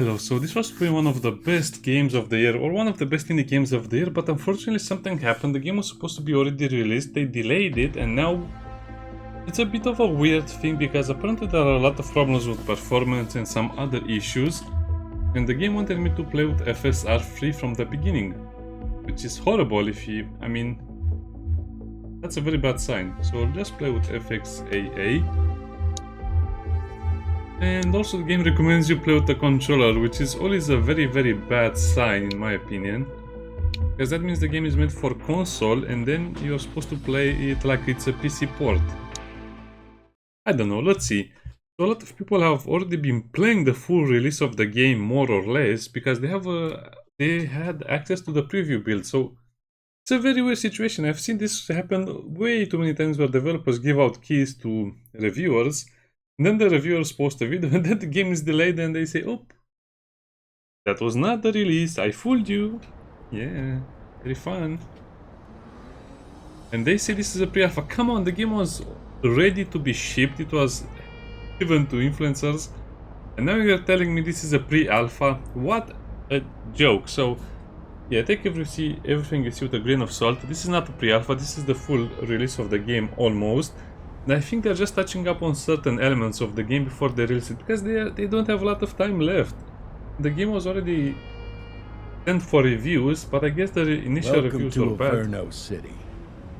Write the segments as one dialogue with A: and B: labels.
A: Hello, so this was probably one of the best games of the year, or one of the best indie games of the year, but unfortunately something happened. The game was supposed to be already released, they delayed it, and now it's a bit of a weird thing because apparently there are a lot of problems with performance and some other issues, and the game wanted me to play with FSR free from the beginning, which is horrible if you, that's a very bad sign. So I'll just play with FXAA. And also the game recommends you play with the controller, which is always a very bad sign in my opinion, because that means the game is made for console and then you're supposed to play it like it's a PC port. I don't know, let's see. So a lot of people have already been playing the full release of the game more or less because they had access to the preview build. So it's a very weird situation. I've seen this happen way too many times where developers give out keys to reviewers. And then the reviewers post a video and then the game is delayed and they say, "Oh, that was not the release, I fooled you." Yeah, very fun. And they say this is a pre-alpha. Come on, the game was ready to be shipped, it was given to influencers. And now you're telling me this is a pre-alpha? What a joke. So, yeah, take everything you see with a grain of salt. This is not a pre-alpha, this is the full release of the game almost. And I think they're just touching up on certain elements of the game before they release it, because they don't have a lot of time left. The game was already sent for reviews, but I guess the initial reviews were bad.
B: Welcome to Inferno City.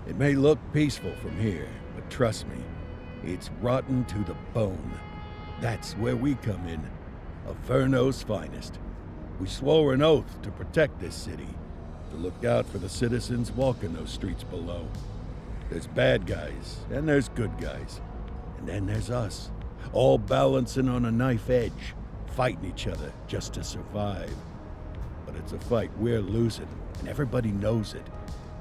B: It may look peaceful from here, but trust me, it's rotten to the bone. That's where we come in. Inferno's finest. We swore an oath to protect this city, to look out for the citizens walking those streets below. There's bad guys, and there's good guys. And then there's us, all balancing on a knife edge, fighting each other just to survive. But it's a fight we're losing, and everybody knows it.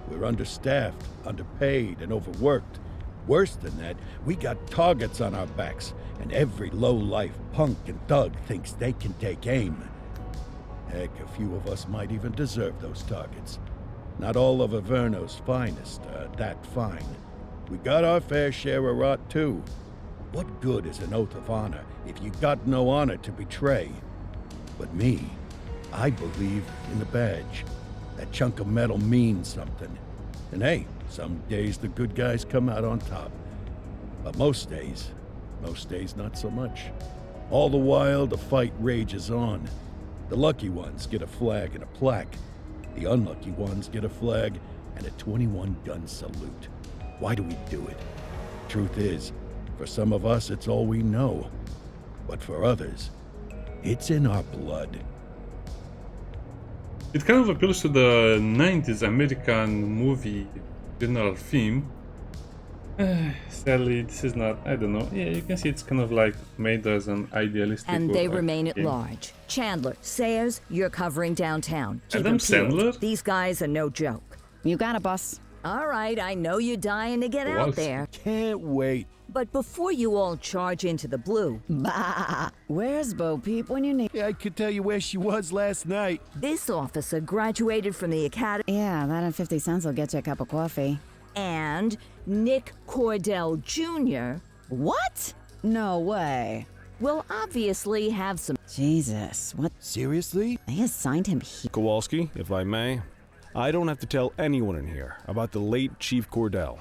B: We're understaffed, underpaid, and overworked. Worse than that, we got targets on our backs, and every low-life punk and thug thinks they can take aim. Heck, a few of us might even deserve those targets. Not all of Inferno's finest are that fine. We got our fair share of rot too. What good is an oath of honor if you got no honor to betray? But me, I believe in the badge. That chunk of metal means something. And hey, some days the good guys come out on top. But most days not so much. All the while the fight rages on. The lucky ones get a flag and a plaque. The unlucky ones get a flag and a 21-gun salute. Why do we do it? Truth is, for some of us it's all we know. But for others, it's in our blood.
A: It kind of appeals to the 90s American movie general theme. Sadly, this is not, I don't know. Yeah, you can see it's kind of like made as an idealistic.
C: And they remain at large. Chandler, Sayers, you're covering downtown. Keep
A: Adam
C: them peeled.
A: Sandler?
C: These guys are no joke.
D: You got it, boss.
C: All right, I know you're dying to get out there.
B: Can't wait.
C: But before you all charge into the blue,
D: Bah! Where's Bo Peep when you need?
B: Yeah, I could tell you where she was last night.
C: this officer graduated from the academy,
D: Yeah, that and 50 cents will get you a cup of coffee.
C: and Nick Cordell Jr.
D: What? No way.
C: will obviously have some.
D: Jesus, what?
B: Seriously?
D: They assigned him here.
E: Kowalski, if I may, I don't have to tell anyone in here about the late Chief Cordell,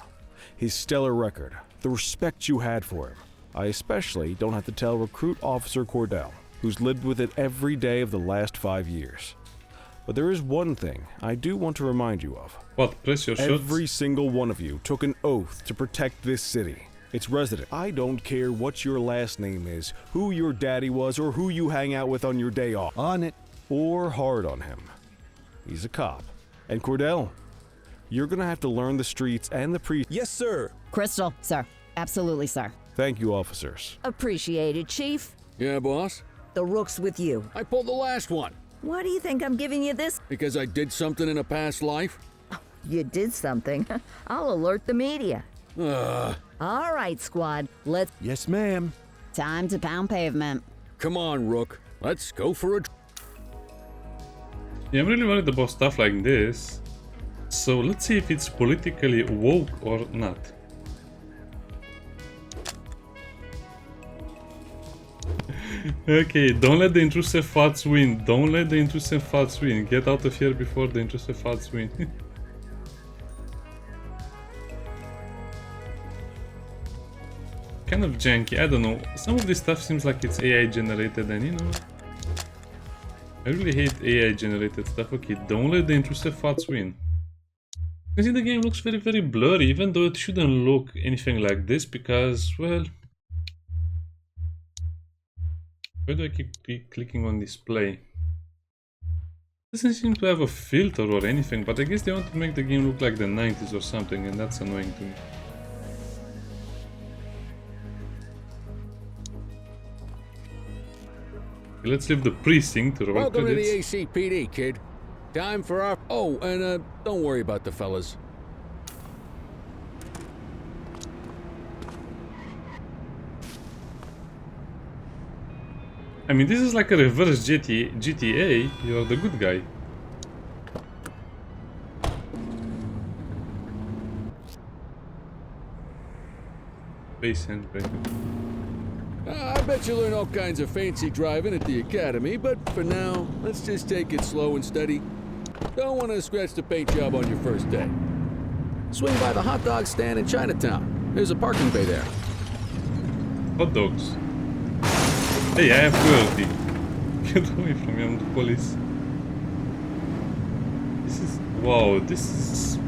E: his stellar record, the respect you had for him. I especially don't have to tell Recruit Officer Cordell, who's lived with it every day of the last 5 years. But there is one thing I do want to remind you of.
A: What, press your shots?
E: Every single one of you took an oath to protect this city, its residents. I don't care what your last name is, who your daddy was, or who you hang out with on your day off.
B: On it.
E: Or hard on him. He's a cop. And Cordell, you're gonna have to learn the streets and the
F: Yes, sir.
D: Crystal, sir. Absolutely, sir.
E: Thank you, officers.
C: Appreciated, Chief.
F: Yeah, boss.
C: The rook's with you.
F: I pulled the last one
C: Why do you think I'm giving you this?
F: because I did something in a past life.
C: You did something. I'll alert the media. All right, squad. Let's.
B: Yes, ma'am.
D: Time to pound pavement.
F: Come on, Rook. Let's go for a...
A: Yeah, I'm really worried about stuff like this. So let's see if it's politically woke or not. Okay, don't let the intrusive thoughts win. Don't let the intrusive thoughts win. Get out of here before the intrusive thoughts win. Kind of janky, I don't know. Some of this stuff seems like it's AI generated, and you know, I really hate AI generated stuff. Okay, don't let the intrusive thoughts win. You see, the game looks very, very blurry, even though it shouldn't look anything like this because, well, why do I keep clicking on display? It doesn't seem to have a filter or anything, but I guess they want to make the game look like the 90s or something, and that's annoying to me. Okay, let's leave the precinct.
F: Welcome to the ACPD, kid. Time for our... Oh, and don't worry about the fellas.
A: I mean, this is like a reverse GTA. You're the good guy. Base handbrake.
F: I bet you learn all kinds of fancy driving at the academy, but for now, let's just take it slow and steady. Don't want to scratch the paint job on your first day. Swing by the hot dog stand in Chinatown. There's a parking bay there.
A: Hot dogs. Hey, I have cruelty. Get away from me, I'm the police. This is... Wow, this is...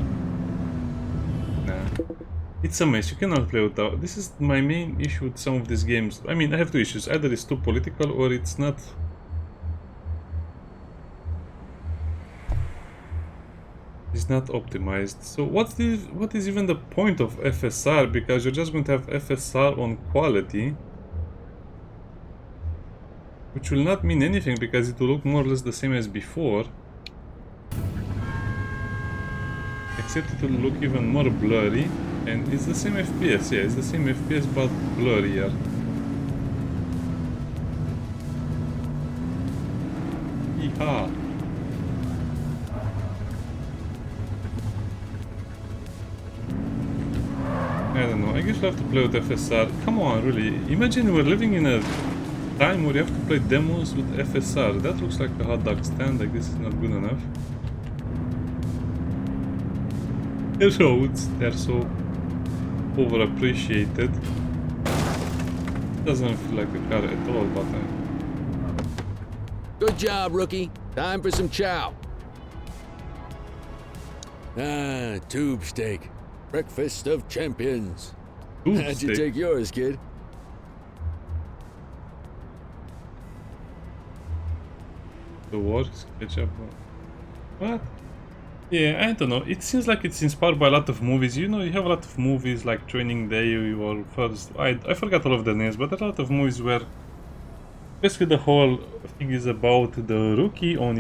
A: Nah. It's a mess, you cannot play without... This is my main issue with some of these games. I mean, I have two issues. Either it's too political or it's not... It's not optimized. So what is even the point of FSR? Because you're just going to have FSR on quality, which will not mean anything because it will look more or less the same as before, except it will look even more blurry, and it's the same FPS. Yeah, it's the same FPS but blurrier. Yeehaw. I don't know, I guess we'll have to play with FSR. Come on, really. Imagine we're living in a time where you have to play demos with FSR. That looks like a hot dog stand, like this is not good enough. The roads, they're so overappreciated. Doesn't feel like a car at all, but
F: Good job, rookie. Time for some chow. Ah, tube steak. Breakfast of champions.
A: Tube
F: How'd you
A: steak.
F: take yours, kid?
A: The works, ketchup. What? Yeah, I don't know. It seems like it's inspired by a lot of movies. You know, you have a lot of movies like Training Day or First... I forgot all of the names, but there are a lot of movies where basically the whole thing is about the rookie on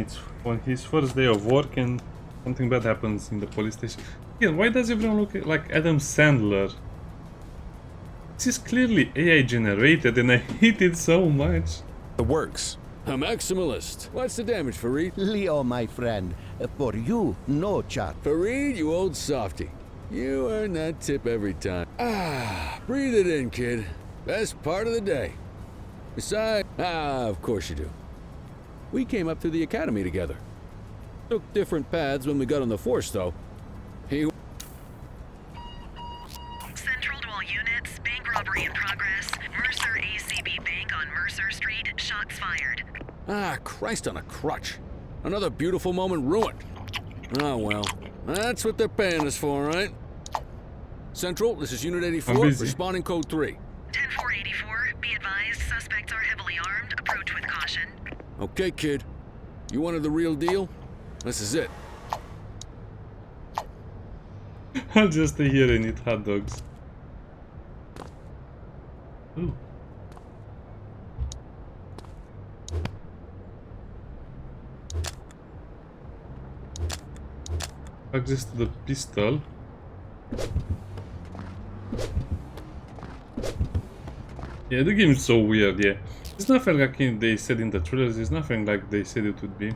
A: his first day of work and something bad happens in the police station. Again, why does everyone look like Adam Sandler? This is clearly AI generated and I hate it so much.
E: It works.
F: A maximalist. What's the damage, Fareed?
B: Leo, my friend, for you, no chat.
F: Fareed, you old softy. You earn that tip every time. Ah, breathe it in, kid. Best part of the day. Besides, of course you do. We came up through the academy together. Took different paths when we got on the force, though. He...
G: Central to all units, bank robbery in progress. Mercer ACB Bank on Mercer Street, shots fired.
F: Ah, Christ on a crutch. Another beautiful moment ruined. Oh well, that's what they're paying us for, right? Central, this is Unit 84,
A: busy.
F: responding code 3.
G: 10-484, be advised, suspects are heavily armed. Approach with caution.
F: Okay, kid. You wanted the real deal? This is it.
A: I'll just stay here and eat hot dogs. Ooh. Access to the pistol. Yeah, the game is so weird, yeah. It's nothing like they said in the trailers, it's nothing like they said it would be.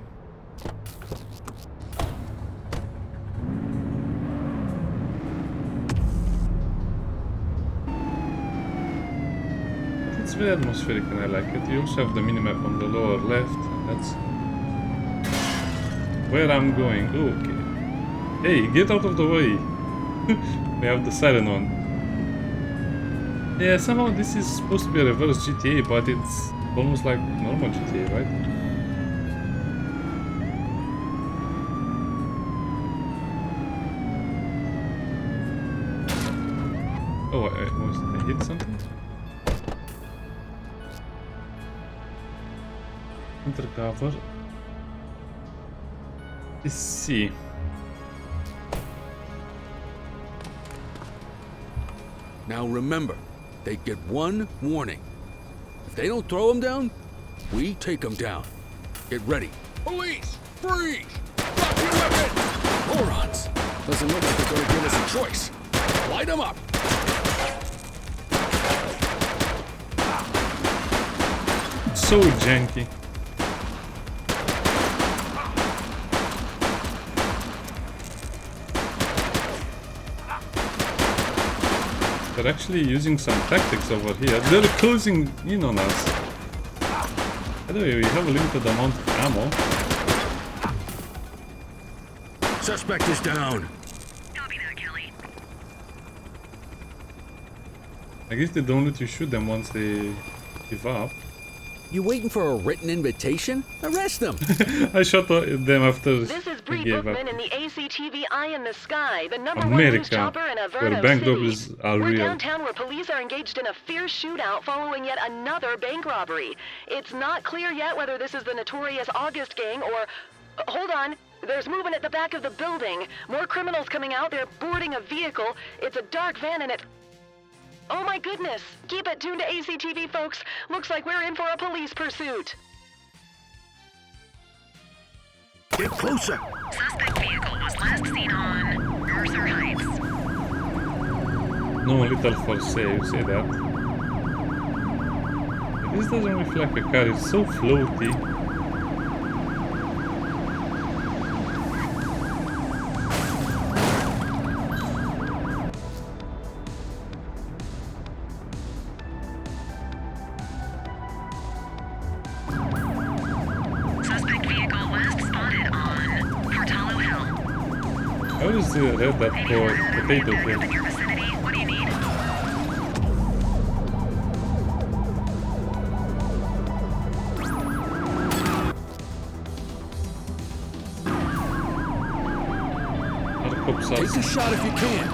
A: It's very atmospheric and I like it. You also have the minimap on the lower left, and that's where I'm going. Oh, okay. Hey, get out of the way! We have the siren on. Yeah, somehow this is supposed to be a reverse GTA, but it's almost like normal GTA, right? Oh, I hit something? Enter cover. Let's see.
F: Now remember, they get one warning. If they don't throw them down, we take them down. Get ready. Police! Freeze! Drop your weapon! Morons! Doesn't look like they're gonna give us a choice. Light them up!
A: So janky. They're actually using some tactics over here. They're closing in on us. By the way, we have a limited amount of ammo.
F: Suspect is down.
G: Copy that, Kelly.
A: I guess they don't let you shoot them once they give up.
F: You waiting for a written invitation? Arrest them!
A: I shot them after
H: This is
A: they
H: Bree
A: gave up.
H: Bookman in the ACTV Eye in the Sky, the number one
A: America,
H: news chopper in
A: where
H: Averno
A: bank
H: City.
A: robberies are
H: We're
A: real.
H: downtown where police are engaged in a fierce shootout following yet another bank robbery. It's not clear yet whether this is the notorious August gang or... hold on. There's movement at the back of the building. More criminals coming out. They're boarding a vehicle. It's a dark van and it's... oh my goodness! Keep it tuned to ACTV, folks. Looks like we're in for a police pursuit.
F: Get closer!
G: Suspect vehicle was last seen on Mercer Heights.
A: No little for sale, you say that. This doesn't feel like a car, it's so floaty.
G: Suspect vehicle last spotted on Portalo Hill.
A: I always read that for potato
G: In
A: field.
G: your vicinity, what do you need?
A: Narcops
F: Take
A: are
F: a shot if you can.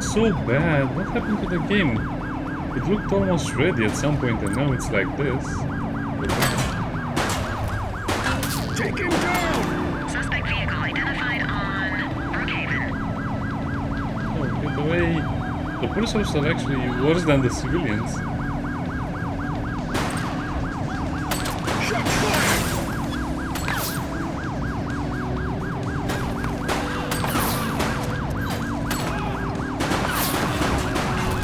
A: so bad. What happened to the game? It looked almost ready at some point and now it's like this.
F: Take him down!
G: Suspect vehicle identified on Brookhaven.
A: Oh, get away. The police officers are actually worse than the civilians.
F: Shots fired!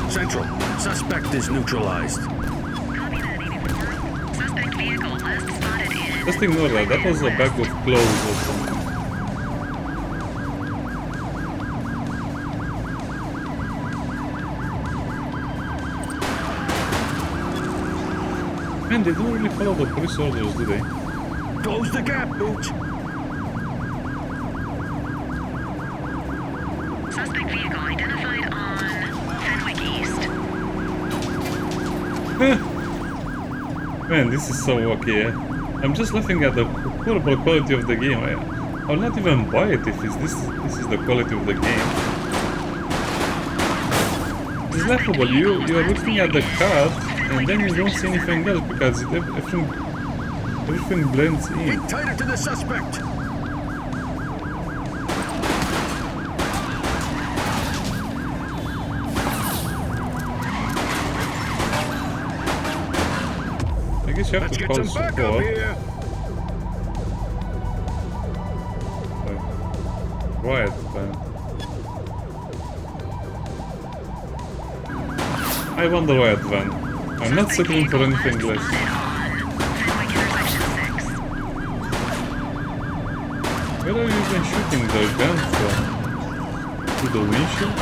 F: Central, suspect is neutralized.
G: Copy that, 84. Suspect vehicle last spotted in...
A: Just ignore that. That was a bag of clothes or something. Man, they don't really follow the police orders, do they?
F: Close the gap, Booch!
G: Suspect vehicle identified on Fenwick East.
A: Man, this is so okay. I'm just laughing at the horrible quality of the game. I'll not even buy it if this is the quality of the game. It's laughable. You are looking at the car and then you don't see anything else because everything blends in.
F: Get tighter to the suspect!
A: I guess you have
F: Let's
A: to
F: get
A: call
F: some backup
A: support.
F: here!
A: Riot band. I want the riot van. I'm not settling for anything less.
G: Fenwick Intersection 6.
A: Where are you even shooting the gun from? To the windshield?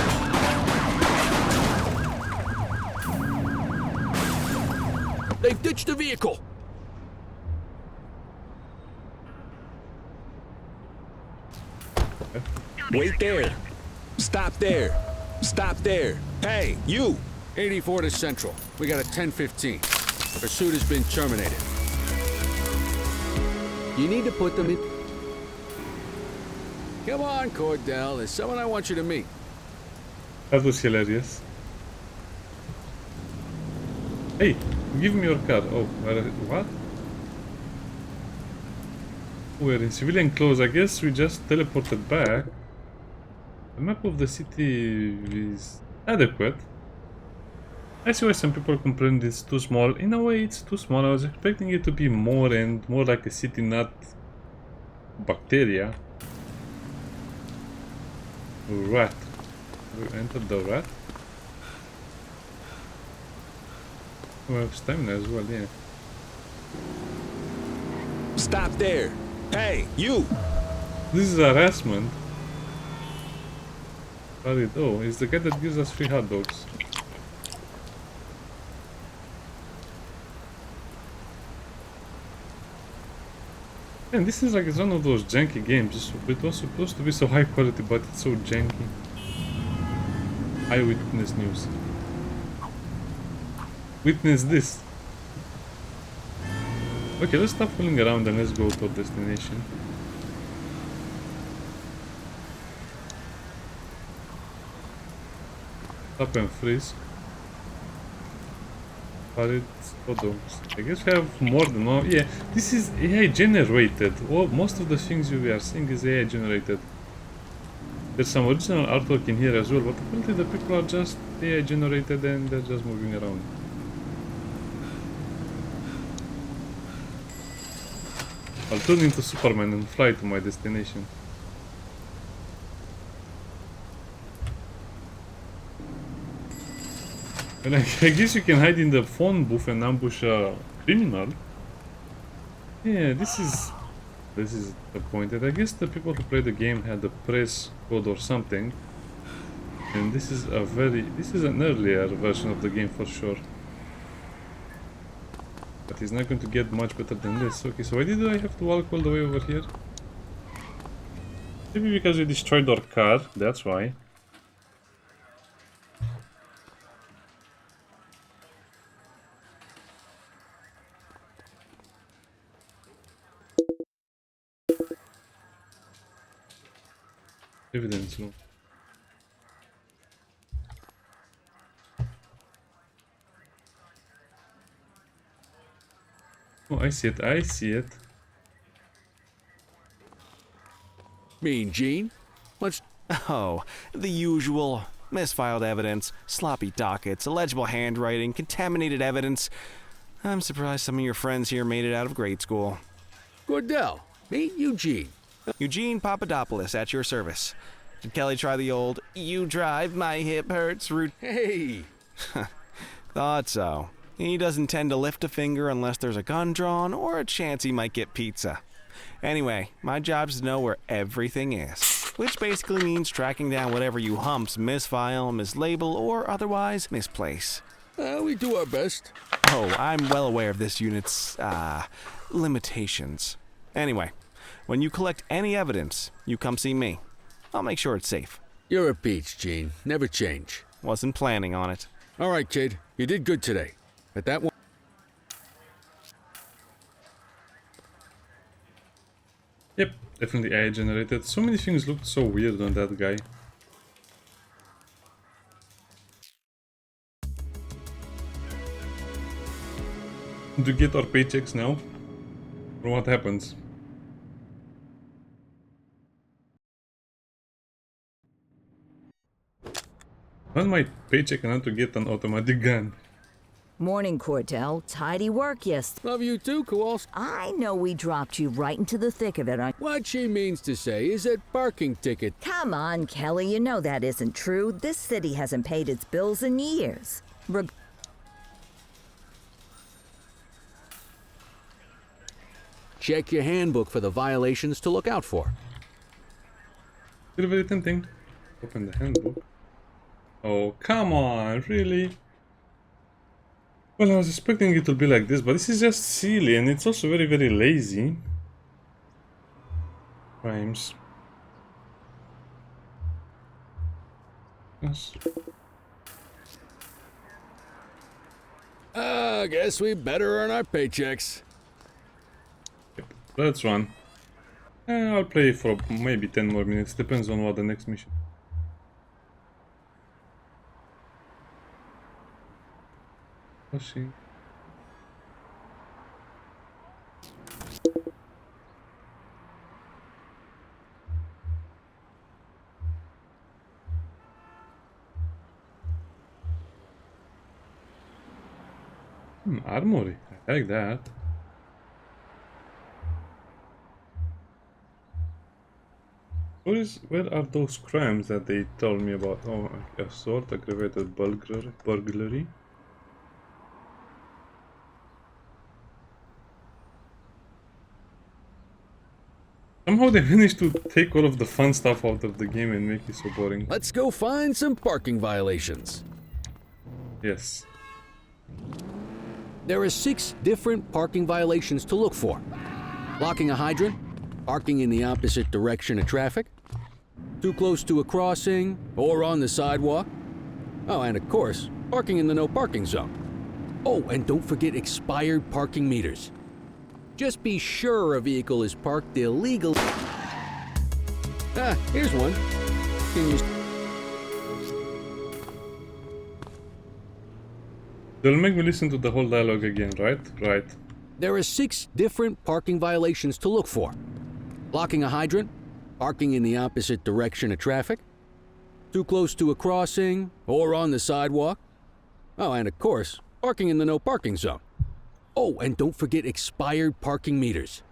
F: They've ditched the vehicle!
E: Wait there. Stop there. Stop there. Hey, you!
F: 84 to Central. We got a 10:15. Pursuit has been terminated. You need to put them in... Come on, Cordell. There's someone I want you to meet.
A: That was hilarious. Hey, give me your car. Oh, what? We're in civilian clothes. I guess we just teleported back. The map of the city is adequate. I see why some people complain it's too small. In a way, it's too small. I was expecting it to be more and more like a city, not bacteria. Rat. We entered the rat. We have stamina as well, yeah.
E: Stop there. Hey, you!
A: This is harassment. Oh, it's the guy that gives us free hot dogs. And this is like it's one of those janky games. It was supposed to be so high quality, but it's so janky. Eyewitness news. Witness this. Okay, let's stop fooling around and let's go to our destination. Stop and freeze. Photos. I guess we have more than one. Yeah, this is AI generated. Well, most of the things we are seeing is AI generated. There's some original artwork in here as well, but apparently the people are just AI generated and they're just moving around. I'll turn into Superman and fly to my destination. And I guess you can hide in the phone booth and ambush a criminal. Yeah, this is the point. And I guess the people who play the game had the press code or something. And this is an earlier version of the game for sure. But it's not going to get much better than this. Okay, so why did I have to walk all the way over here? Maybe because we destroyed our car, that's why. Evidence room. Oh, I see it, I see it.
F: Mean Gene? What's...
E: Oh, the usual. Misfiled evidence, sloppy dockets, illegible handwriting, contaminated evidence. I'm surprised some of your friends here made it out of grade school.
F: Cordell, meet Eugene.
E: Eugene Papadopoulos at your service. Did Kelly try the old, you drive, my hip hurts route?
F: Hey!
E: Thought so. He doesn't tend to lift a finger unless there's a gun drawn or a chance he might get pizza. Anyway, my job's to know where everything is, which basically means tracking down whatever you humps misfile, mislabel, or otherwise misplace.
F: We do our best.
E: Oh, I'm well aware of this unit's, limitations. Anyway, when you collect any evidence, you come see me. I'll make sure it's safe.
F: You're a peach, Gene. Never change.
E: Wasn't planning on it.
F: All right, kid. You did good today. But that one...
A: Yep, definitely AI generated. So many things looked so weird on that guy. Do we get our paychecks now? Or what happens? On my paycheck I want to get an automatic gun.
C: Morning, Cordell. Tidy work, yes.
F: Love you too, Kowalski.
C: I know we dropped you right into the thick of it.
F: What she means to say is that parking ticket.
C: Come on, Kelly. You know that isn't true. This city hasn't paid its bills in years.
F: Check your handbook for the violations to look out for.
A: Very tempting. Open the handbook. Oh, come on, really? Well, I was expecting it to be like this, but this is just silly, and it's also very, very lazy. Crimes. Yes.
F: I guess we better earn our paychecks.
A: Yep, let's run. I'll play for maybe 10 more minutes, depends on what the next mission. Let's see. Armory. I like that. Where are those crimes that they told me about? Oh, assault, aggravated burglary. Somehow they managed to take all of the fun stuff out of the game and make it so boring.
F: Let's go find some parking violations.
A: Yes.
F: There are 6 different parking violations to look for. Blocking a hydrant, parking in the opposite direction of traffic, too close to a crossing or on the sidewalk. Oh, and of course, parking in the no parking zone. Oh, and don't forget expired parking meters. Just be sure a vehicle is parked illegally. Ah, here's one. Can you...
A: They'll make me listen to the whole dialogue again, right? Right.
F: There are 6 different parking violations to look for. Blocking a hydrant, parking in the opposite direction of traffic, too close to a crossing or on the sidewalk. Oh, and of course, parking in the no parking zone. Oh, and don't forget expired parking meters.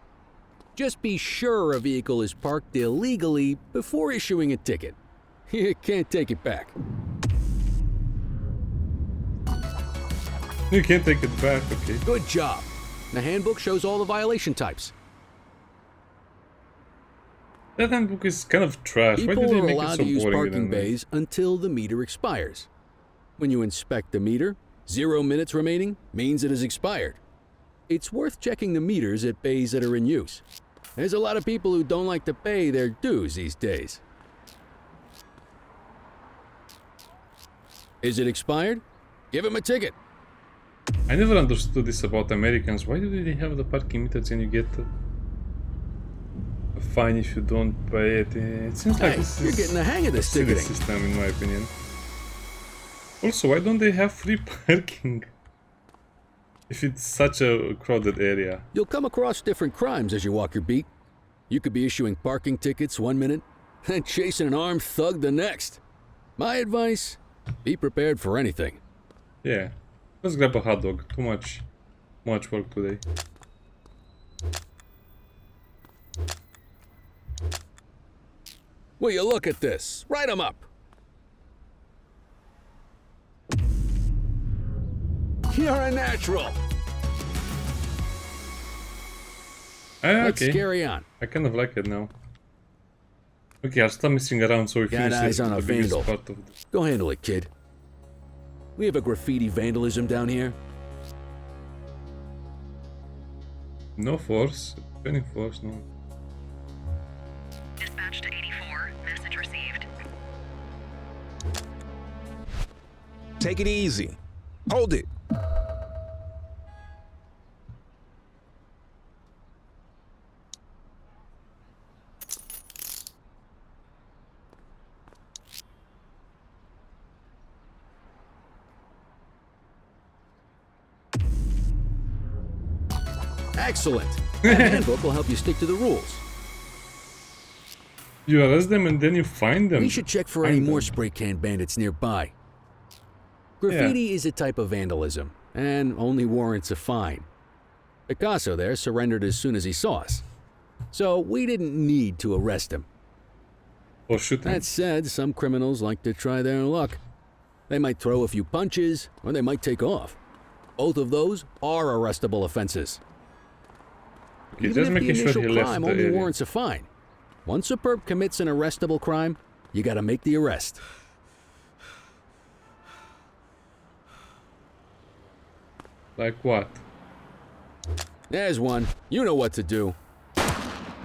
F: Just be sure a vehicle is parked illegally before issuing a ticket. You can't take it back.
A: You can't take it back, okay.
F: Good job. The handbook shows all the violation types.
A: That handbook is kind of trash. Why
F: People
A: did they
F: are
A: make it
F: allowed
A: so
F: to use
A: boring?
F: parking bays until the meter expires. When you inspect the meter, 0 minutes remaining means it has expired. It's worth checking the meters at bays that are in use. There's a lot of people who don't like to pay their dues these days. Is it expired? Give him a ticket.
A: I never understood this about Americans. Why do they have the parking meters and you get a fine if you don't pay it? It seems like
F: Hey,
A: this
F: you're
A: is
F: getting the hang of this
A: a silly
F: ticketing.
A: system, in my opinion. Also, why don't they have free parking if it's such a crowded area?
F: You'll come across different crimes as you walk your beat. You could be issuing parking tickets 1 minute and chasing an armed thug the next. My advice, be prepared for anything.
A: Yeah. Let's grab a hot dog. Too much work today.
F: Will you look at this? Write 'em up. You're a natural. Let's
A: Okay.
F: carry on.
A: I kind of like it now. Okay, I'll stop messing around so we
F: Got
A: finish
F: eyes on
A: the
F: a
A: biggest
F: vandal.
A: part of the...
F: Go handle it, kid. We have a graffiti vandalism down here.
A: No force. Any force, no.
G: Dispatch to 84. Message received.
I: Take it easy. Hold it.
F: Excellent. That handbook will help you stick to the rules.
A: You arrest them and then you find them.
F: We should check for any more spray can bandits nearby. Graffiti is a type of vandalism, and only warrants a fine. Picasso there surrendered as soon as he saw us. So we didn't need to arrest him.
A: Or shoot them.
F: That said, some criminals like to try their luck. They might throw a few punches, or they might take off. Both of those are arrestable offenses.
A: Okay,
F: Even
A: just
F: if the
A: making sure
F: initial
A: he left
F: crime
A: the
F: only
A: area.
F: warrants a fine. Once a perp commits an arrestable crime, you gotta make the arrest.
A: Like what?
F: There's one. You know what to do.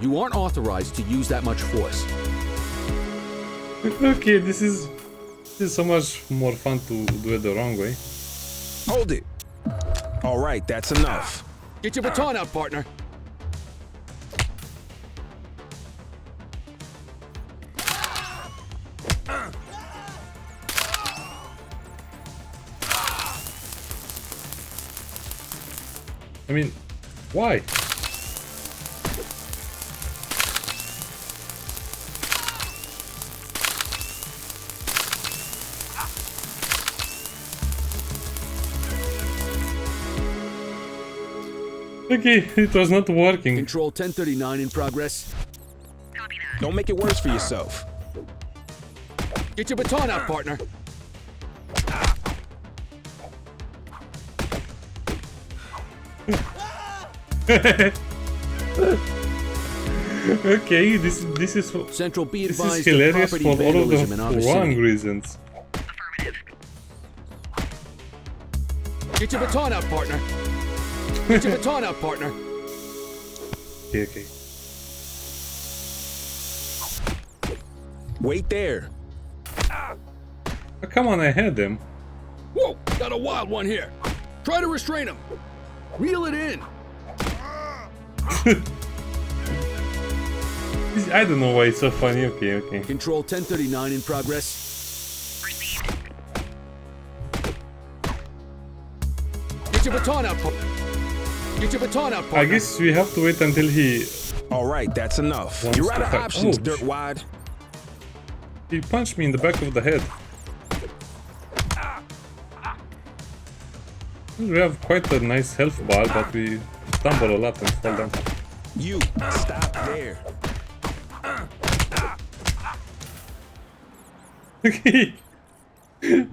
F: You aren't authorized to use that much force.
A: Okay, this is so much more fun to do it the wrong way.
I: Hold it. All right, that's enough.
F: Get your baton out, partner.
A: I mean, why? Okay, it was not working.
F: Control 1039 in progress.
G: Copy that.
I: Don't make it worse for yourself.
F: Get your baton out, partner.
A: Okay, this is
F: Central be
A: this
F: advised
A: is hilarious
F: of
A: for
F: property
A: all of
F: vandalism in
A: the
F: our
A: wrong
F: vicinity.
A: reasons.
G: Affirmative.
F: Get your baton out, partner. Get your baton out, partner.
A: Okay, okay.
I: Wait there.
A: Oh, come on, I had them.
F: Whoa, got a wild one here. Try to restrain him. Reel it in.
A: I don't know why it's so funny. Okay, okay.
F: Control 1039 in progress.
G: Received.
F: Get your baton out, Get your baton out, partner.
A: I guess we have to wait until he
I: All right, that's enough.
A: Wants
I: You're
A: to
I: out of
A: fight.
I: options,
A: Oh,
I: Dirtwad.
A: punched me in the back of the head. We have quite a nice health bar, but we stumble a lot and fall down.
I: You, stop there.
A: He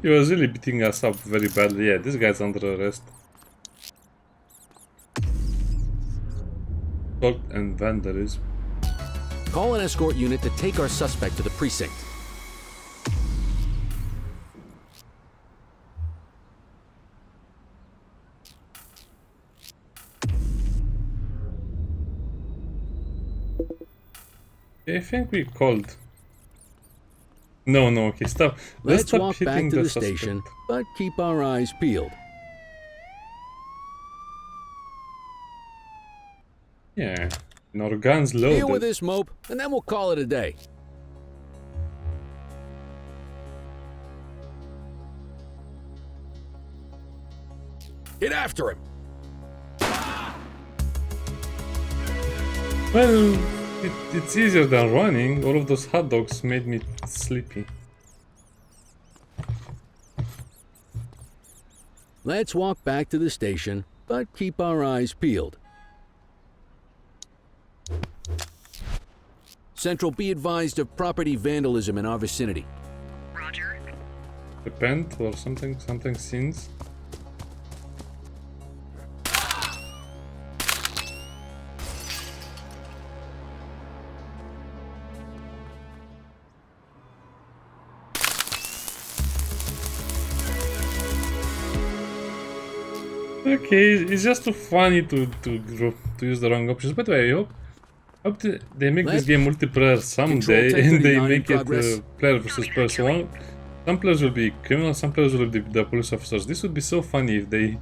A: was really beating us up very badly. Yeah, this guy's under arrest. Assault and vandalism.
F: Call an escort unit to take our suspect to the precinct.
A: I think we called. No, okay, stop.
F: Let's
A: stop
F: walk
A: hitting
F: back to the
A: suspect.
F: station, but keep our eyes peeled.
A: Yeah, and our guns
F: Deal with
A: loaded.
F: this mope, and then we'll call it a day. Get after him.
A: Well, it's easier than running. All of those hot dogs made me sleepy.
F: Let's walk back to the station, but keep our eyes peeled. Central be advised of property vandalism in our vicinity.
G: Roger.
A: Repent or something sins. Okay, it's just too funny to use the wrong options. But I hope they make this game multiplayer someday and they
F: 1039 in
A: make it
F: progress.
A: player versus player. So some players will be criminals, some players will be the police officers. This would be so funny if they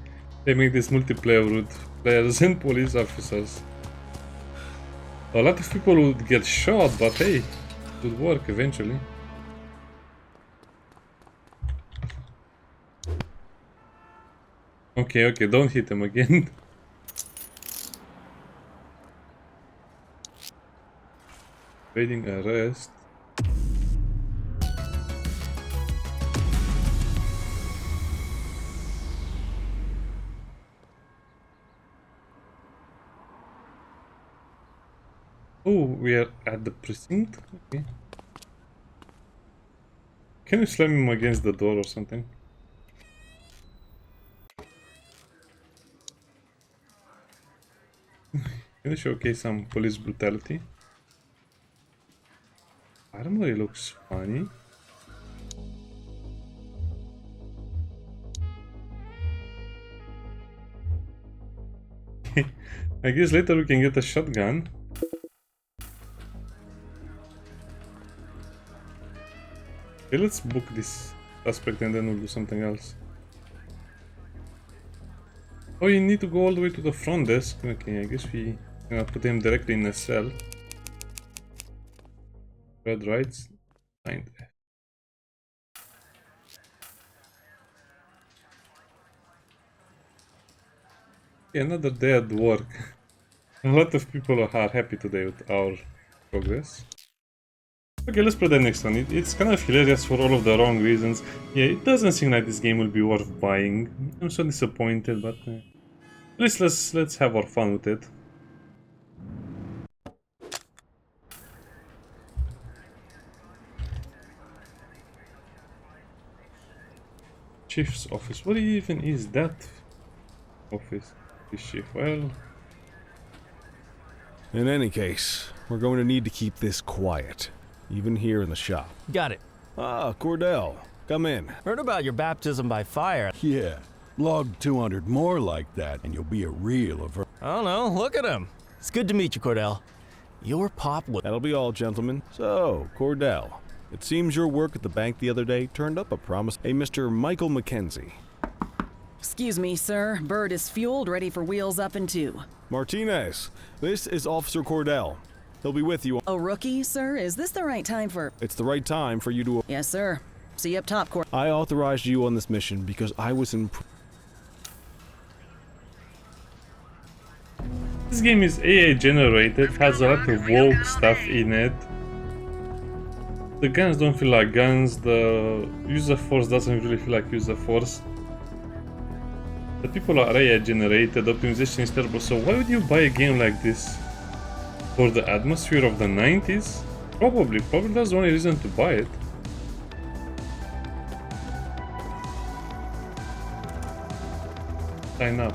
A: make this multiplayer with players and police officers. A lot of people would get shot, but hey, it would work eventually. Okay, don't hit him again. Evading arrest. Oh, we are at the precinct? Okay. Can you slam him against the door or something? Can you showcase some police brutality? Armory looks funny. Okay. I guess later we can get a shotgun. Okay, let's book this suspect and then we'll do something else. Oh, you need to go all the way to the front desk. Okay, I guess we gonna put him directly in a cell. Red rights. Find F. Okay, another day at work. A lot of people are happy today with our progress. Okay, let's play the next one. It's kind of hilarious for all of the wrong reasons. Yeah, it doesn't seem like this game will be worth buying. I'm so disappointed, but at least let's have our fun with it. Chief's office. What even is that office? This chief. Well,
E: In any case, we're going to need to keep this quiet, even here in the shop.
J: Got it.
E: Ah, Cordell, come in.
J: Heard about your baptism by fire.
B: Yeah, log 200 more like that, and you'll be a real
J: I don't know, look at him. It's good to meet you, Cordell. Your pop was...
E: That'll be all, gentlemen. So, Cordell, it seems your work at the bank the other day turned up a promise. A Mr. Michael Mackenzie.
K: Excuse me, sir. Bird is fueled, ready for wheels up in 2.
E: Martinez, this is Officer Cordell. He'll be with you.
K: A rookie, sir? Is this the right time for...
E: It's the right time for you to...
K: Yes, sir. See you up top, Cord.
E: I authorized you on this mission because I was in...
A: this game is AI generated, has a lot of woke stuff in it. The guns don't feel like guns, the user force doesn't really feel like user force. The people are AI generated, optimization is terrible, so why would you buy a game like this? For the atmosphere of the 90s? Probably that's the only reason to buy it. Sign up.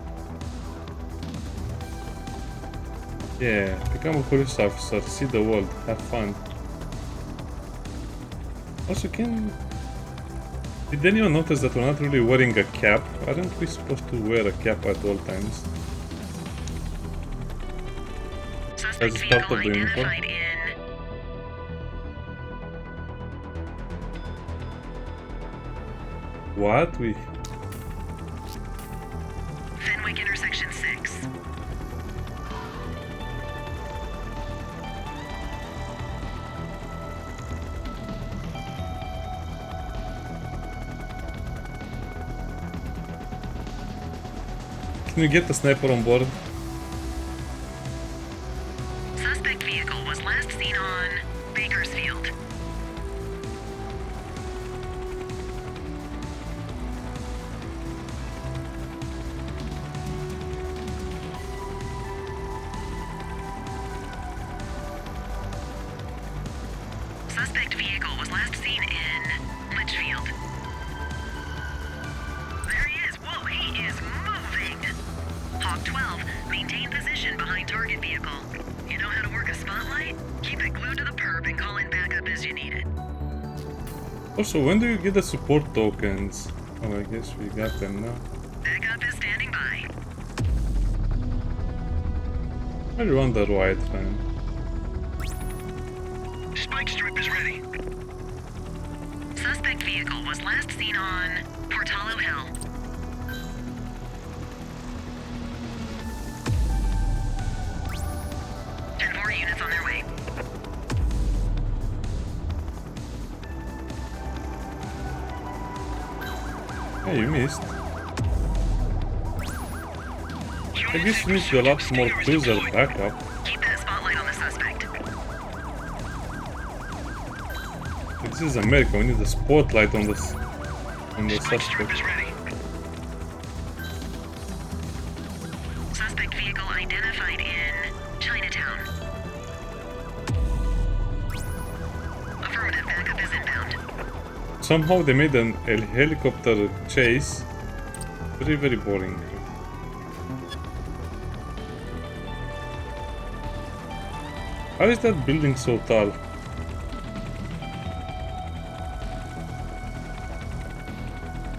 A: Yeah, become a police officer, see the world, have fun. Also, did anyone notice that we're not really wearing a cap? Aren't we supposed to wear a cap at all times? As part of the uniform? What?
G: Fenwick intersection 6.
A: Can you get the sniper on board?
G: Suspect vehicle was last seen on Bakersfield. Suspect vehicle was last seen in Litchfield. There he is. Whoa, he is moving. Hawk 12, maintain position behind target vehicle. You know how to work a spotlight? Keep it glued to the perp and call in backup as you need it.
A: Also, when do you get the support tokens? Oh, I guess we got them now.
G: Backup is standing by.
A: I wonder why it's fine.
G: Spike strip is ready. Suspect vehicle was last seen on Portalo Hill. And 4 units on their way.
A: Hey, you missed. I guess we need a lot more cruiser backup.
G: Keep that spotlight on the suspect.
A: This is America, we need a spotlight on the suspect.
G: Suspect vehicle identified in Chinatown. Affirmative, backup is inbound.
A: Somehow they made a helicopter chase very, very boring. How is that building so tall?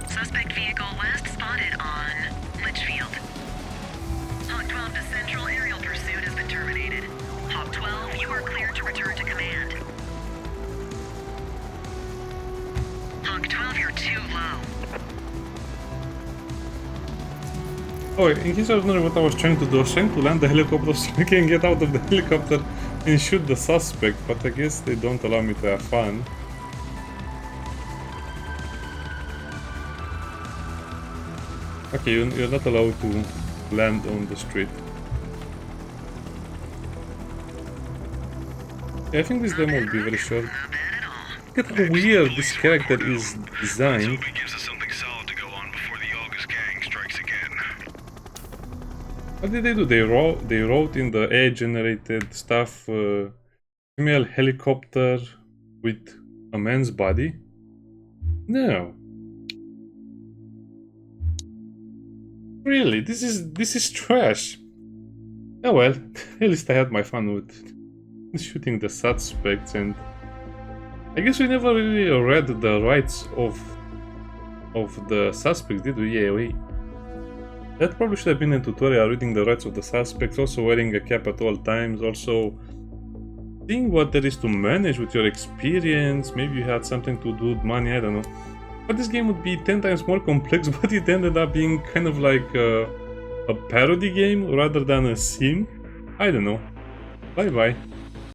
G: Suspect vehicle last spotted on Litchfield. Hawk 12 descending. to return to command. Hawk 12, you're too low.
A: Oh, in case I was wondering what I was trying to do, I was trying to land the helicopter so I can get out of the helicopter and shoot the suspect, but I guess they don't allow me to have fun. Okay, you're not allowed to land on the street. Yeah, I think this demo will be very short. Look at how weird this character is designed. What did they do? They wrote in the AI-generated stuff female helicopter with a man's body? No. Really, this is trash. Oh well, at least I had my fun with shooting the suspects, and I guess we never really read the rights of the suspects, did we? Yeah, that probably should have been a tutorial, reading the rights of the suspects, also wearing a cap at all times, also seeing what there is to manage with your experience. Maybe you had something to do with money, I don't know. But this game would be 10 times more complex, but it ended up being kind of like a parody game rather than a sim. I don't know. Bye bye.